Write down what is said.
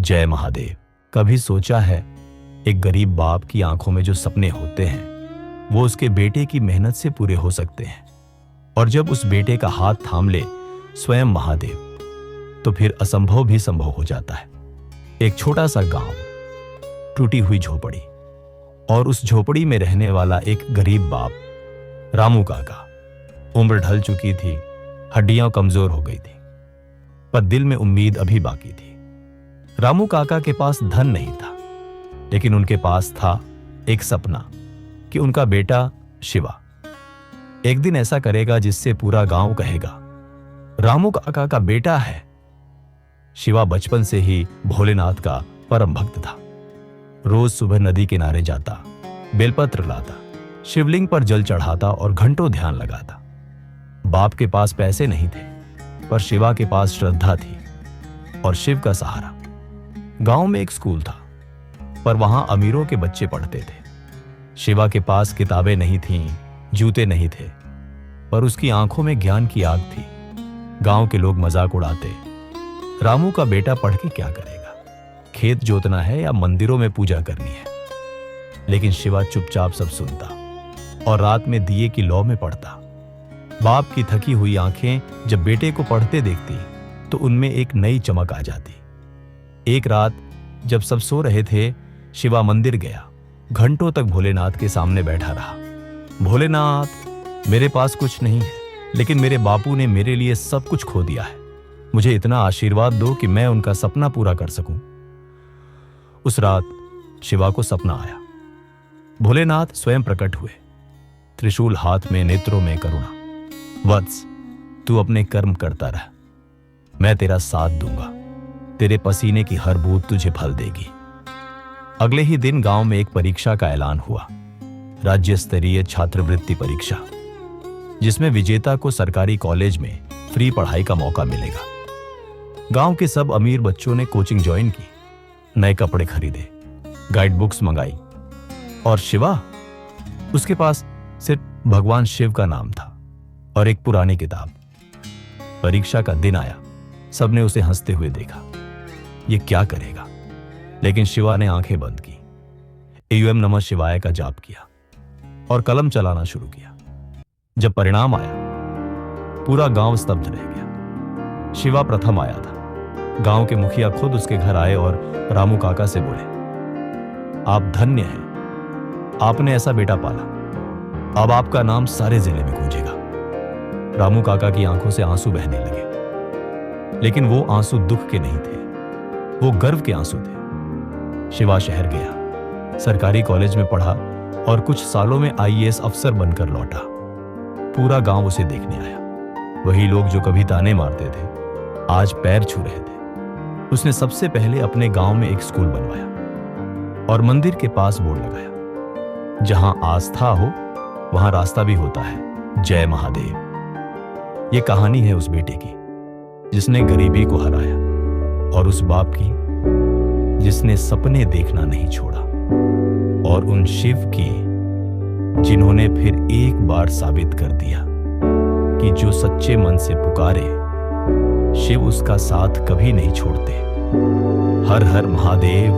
जय महादेव। कभी सोचा है एक गरीब बाप की आंखों में जो सपने होते हैं वो उसके बेटे की मेहनत से पूरे हो सकते हैं, और जब उस बेटे का हाथ थाम ले स्वयं महादेव तो फिर असंभव भी संभव हो जाता है। एक छोटा सा गांव, टूटी हुई झोपड़ी, और उस झोपड़ी में रहने वाला एक गरीब बाप रामू काका। उम्र ढल चुकी थी, हड्डियां कमजोर हो गई थी, पर दिल में उम्मीद अभी बाकी थी। रामू काका के पास धन नहीं था, लेकिन उनके पास था एक सपना कि उनका बेटा शिवा एक दिन ऐसा करेगा जिससे पूरा गांव कहेगा रामू काका का बेटा है। शिवा बचपन से ही भोलेनाथ का परम भक्त था। रोज सुबह नदी किनारे जाता, बेलपत्र लाता, शिवलिंग पर जल चढ़ाता और घंटों ध्यान लगाता। बाप के पास पैसे नहीं थे, पर शिवा के पास श्रद्धा थी और शिव का सहारा। गांव में एक स्कूल था, पर वहां अमीरों के बच्चे पढ़ते थे। शिवा के पास किताबें नहीं थीं, जूते नहीं थे, पर उसकी आंखों में ज्ञान की आग थी। गांव के लोग मजाक उड़ाते, रामू का बेटा पढ़ के क्या करेगा, खेत जोतना है या मंदिरों में पूजा करनी है। लेकिन शिवा चुपचाप सब सुनता और रात में दिए की लौ में पढ़ता। बाप की थकी हुई आंखें जब बेटे को पढ़ते देखती तो उनमें एक नई चमक आ जाती। एक रात जब सब सो रहे थे, शिवा मंदिर गया। घंटों तक भोलेनाथ के सामने बैठा रहा। भोलेनाथ, मेरे पास कुछ नहीं है, लेकिन मेरे बापू ने मेरे लिए सब कुछ खो दिया है। मुझे इतना आशीर्वाद दो कि मैं उनका सपना पूरा कर सकूं। उस रात शिवा को सपना आया। भोलेनाथ स्वयं प्रकट हुए, त्रिशूल हाथ में, नेत्रों में करुणा। वत्स, तू अपने कर्म करता रह, मैं तेरा साथ दूंगा। तेरे पसीने की हर बूंद तुझे फल देगी। अगले ही दिन गांव में एक परीक्षा का ऐलान हुआ, राज्य स्तरीय छात्रवृत्ति परीक्षा, जिसमें विजेता को सरकारी कॉलेज में फ्री पढ़ाई का मौका मिलेगा। गांव के सब अमीर बच्चों ने कोचिंग ज्वाइन की, नए कपड़े खरीदे, गाइड बुक्स मंगाई, और शिवा, उसके पास सिर्फ भगवान शिव का नाम था और एक पुरानी किताब। परीक्षा का दिन आया, सबने उसे हंसते हुए देखा। ये क्या करेगा? लेकिन शिवा ने आंखें बंद की, एयूएम नमः शिवाय का जाप किया और कलम चलाना शुरू किया। जब परिणाम आया, पूरा गांव स्तब्ध रह गया। शिवा प्रथम आया था। गांव के मुखिया खुद उसके घर आए और रामू काका से बोले, आप धन्य हैं, आपने ऐसा बेटा पाला। अब आपका नाम सारे जिले में गूंजेगा। रामू काका की आंखों से आंसू बहने लगे, लेकिन वो आंसू दुख के नहीं थे, वो गर्व के आंसू थे। शिवा शहर गया, सरकारी कॉलेज में पढ़ा और कुछ सालों में आईएएस अफसर बनकर लौटा। पूरा गांव उसे देखने आया। वही लोग जो कभी ताने मारते थे, आज पैर छू रहे थे। उसने सबसे पहले अपने गांव में एक स्कूल बनवाया और मंदिर के पास बोर्ड लगाया, जहां आस्था हो वहां रास्ता भी होता है। जय महादेव। ये कहानी है उस बेटे की जिसने गरीबी को हराया, और उस बाप की जिसने सपने देखना नहीं छोड़ा, और उन शिव की जिन्होंने फिर एक बार साबित कर दिया कि जो सच्चे मन से पुकारे, शिव उसका साथ कभी नहीं छोड़ते। हर हर महादेव।